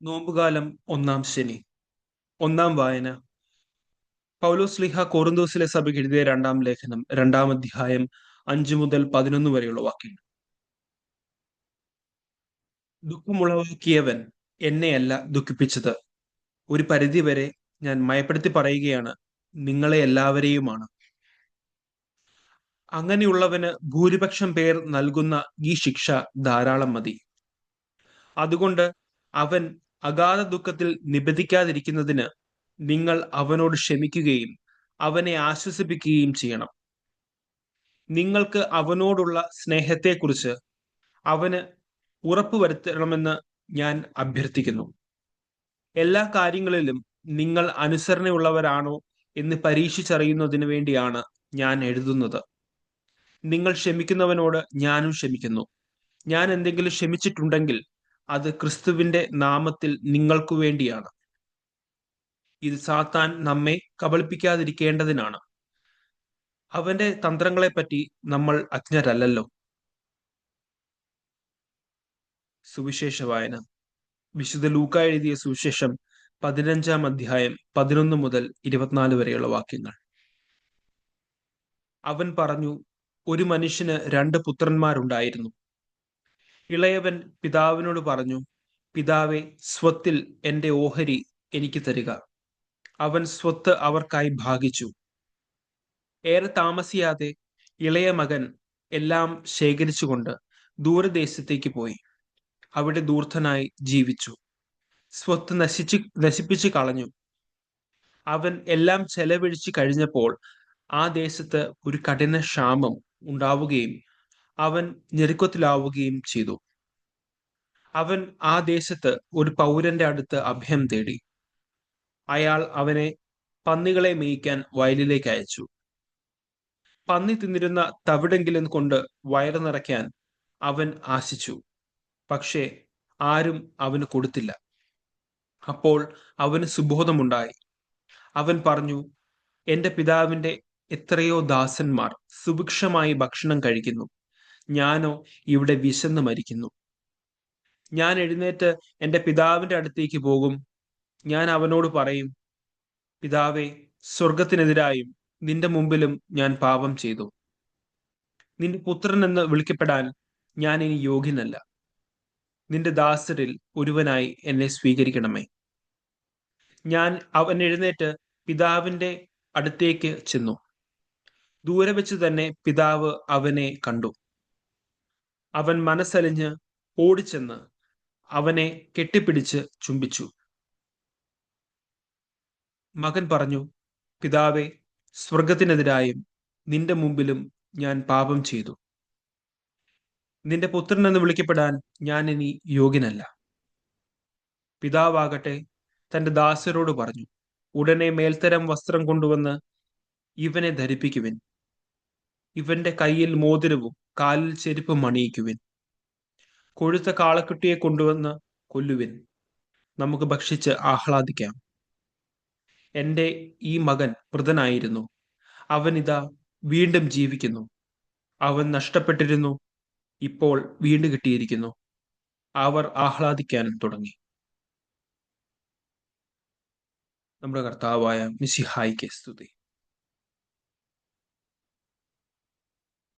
നോമ്പുകാലം ഒന്നാം ശനി. ഒന്നാം വായന. പൗലോസ് ശ്ലീഹ കൊറിന്തോസിലെ സഭയ്ക്ക് എഴുതിയ രണ്ടാം ലേഖനം, രണ്ടാം അധ്യായം, 5 മുതൽ 11 വരെയുള്ള വാക്യങ്ങൾ. ദുഃഖമുളവാക്കിയവൻ എന്നെയല്ല ദുഃഖിപ്പിച്ചത്. ഒരു പരിധിവരെ ഞാൻ മയപ്പെടുത്തി പറയുകയാണ്, നിങ്ങളെ എല്ലാവരെയുമാണ്. അങ്ങനെയുള്ളവന് ഭൂരിപക്ഷം പേർ നൽകുന്ന ഈ ശിക്ഷ ധാരാളം മതി. അതുകൊണ്ട് അവൻ അഗാധ ദുഃഖത്തിൽ നിബദിക്കാതിരിക്കുന്നതിന് നിങ്ങൾ അവനോട് ക്ഷമിക്കുകയും അവനെ ആശ്വസിപ്പിക്കുകയും ചെയ്യണം. നിങ്ങൾക്ക് അവനോടുള്ള സ്നേഹത്തെക്കുറിച്ച് അവന് ഉറപ്പുവരുത്തണമെന്ന് ഞാൻ അഭ്യർത്ഥിക്കുന്നു. എല്ലാ കാര്യങ്ങളിലും നിങ്ങൾ അനുസരണയുള്ളവരാണോ എന്ന് പരീക്ഷിച്ചറിയുന്നതിന് വേണ്ടിയാണ് ഞാൻ എഴുതുന്നത്. നിങ്ങൾ ക്ഷമിക്കുന്നവനോട് ഞാനും ക്ഷമിക്കുന്നു. ഞാൻ എന്തെങ്കിലും ക്ഷമിച്ചിട്ടുണ്ടെങ്കിൽ അത് ക്രിസ്തുവിന്റെ നാമത്തിൽ നിങ്ങൾക്കു വേണ്ടിയാണ്. ഇത് സാത്താൻ നമ്മെ കബളിപ്പിക്കാതിരിക്കേണ്ടതിനാണ്. അവന്റെ തന്ത്രങ്ങളെപ്പറ്റി നമ്മൾ അജ്ഞരല്ലല്ലോ. സുവിശേഷ വായന. വിശുദ്ധ ലൂക്ക എഴുതിയ സുവിശേഷം 15 അധ്യായം 11 മുതൽ 24 വരെയുള്ള വാക്യങ്ങൾ. അവൻ പറഞ്ഞു, ഒരു മനുഷ്യന് 2 പുത്രന്മാരുണ്ടായിരുന്നു. ഇളയവൻ പിതാവിനോട് പറഞ്ഞു, പിതാവേ, സ്വത്തിൽ എന്റെ ഓഹരി എനിക്ക് തരിക. അവൻ സ്വത്ത് അവർക്കായി ഭാഗിച്ചു. ഏറെ താമസിയാതെ ഇളയ മകൻ എല്ലാം ശേഖരിച്ചുകൊണ്ട് ദൂരദേശത്തേക്ക് പോയി. അവിടെ ധൂർത്തനായി ജീവിച്ചു. സ്വത്ത് നശിപ്പിച്ചു കളഞ്ഞു. അവൻ എല്ലാം ചെലവഴിച്ചു കഴിഞ്ഞപ്പോൾ ആ ദേശത്ത് ഒരു കഠിന ക്ഷാമം ഉണ്ടാവുകയും അവൻ ഞെരുക്കത്തിലാവുകയും ചെയ്തു. അവൻ ആ ദേശത്ത് ഒരു പൗരന്റെ അടുത്ത് അഭയം തേടി. അയാൾ അവനെ പന്നികളെ മേയ്ക്കാൻ വയലിലേക്ക് അയച്ചു. പന്നി തിന്നിരുന്ന തവിടെങ്കിലും കൊണ്ട് വയറ് നിറയ്ക്കാൻ അവൻ ആശിച്ചു. പക്ഷേ ആരും അവന് കൊടുത്തില്ല. അപ്പോൾ അവന് സുബോധമുണ്ടായി. അവൻ പറഞ്ഞു, എന്റെ പിതാവിന്റെ എത്രയോ ദാസന്മാർ സുഭിക്ഷമായി ഭക്ഷണം കഴിക്കുന്നു, ഞാനോ ഇവിടെ വിശന്ന് മരിക്കുന്നു. ഞാൻ എഴുന്നേറ്റ് എന്റെ പിതാവിന്റെ അടുത്തേക്ക് പോകും. ഞാൻ അവനോട് പറയും, പിതാവേ, സ്വർഗത്തിനെതിരായും നിന്റെ മുമ്പിലും ഞാൻ പാപം ചെയ്തു. നിന്റെ പുത്രൻ എന്ന് വിളിക്കപ്പെടാൻ ഞാൻ ഇനി യോഗ്യനല്ല. നിന്റെ ദാസരിൽ ഒരുവനായി എന്നെ സ്വീകരിക്കണമേ. അവൻ എഴുന്നേറ്റ് പിതാവിന്റെ അടുത്തേക്ക് ചെന്നു. ദൂരെ വെച്ച് തന്നെ പിതാവ് അവനെ കണ്ടു. അവൻ മനസ്സലിഞ്ഞ് ഓടിച്ചെന്ന് അവനെ കെട്ടിപ്പിടിച്ച് ചുംബിച്ചു. മകൻ പറഞ്ഞു, പിതാവേ, സ്വർഗത്തിനെതിരായും നിന്റെ മുമ്പിലും ഞാൻ പാപം ചെയ്തു. നിന്റെ പുത്രൻ എന്ന് വിളിക്കപ്പെടാൻ ഞാൻ ഇനി യോഗ്യനല്ല. പിതാവാകട്ടെ തന്റെ ദാസരോട് പറഞ്ഞു, ഉടനെ മേൽത്തരം വസ്ത്രം കൊണ്ടുവന്ന് ഇവനെ ധരിപ്പിക്കുവിൻ. ഇവന്റെ കയ്യിൽ മോതിരവും കാലിൽ ചെരുപ്പും അണിയിക്കുവിൻ. കൊഴുത്ത കാളക്കുട്ടിയെ കൊണ്ടുവന്ന് കൊല്ലുവിൻ. നമുക്ക് ഭക്ഷിച്ച് ആഹ്ലാദിക്കാം. എന്റെ ഈ മകൻ മൃതനായിരുന്നു, അവൻ ഇതാ വീണ്ടും ജീവിക്കുന്നു. അവൻ നഷ്ടപ്പെട്ടിരുന്നു, ഇപ്പോൾ വീണ്ടും കിട്ടിയിരിക്കുന്നു. അവർ ആഹ്ലാദിക്കാൻ തുടങ്ങി. നമ്മുടെ കർത്താവായ മിശിഹായിക്ക് സ്തുതി.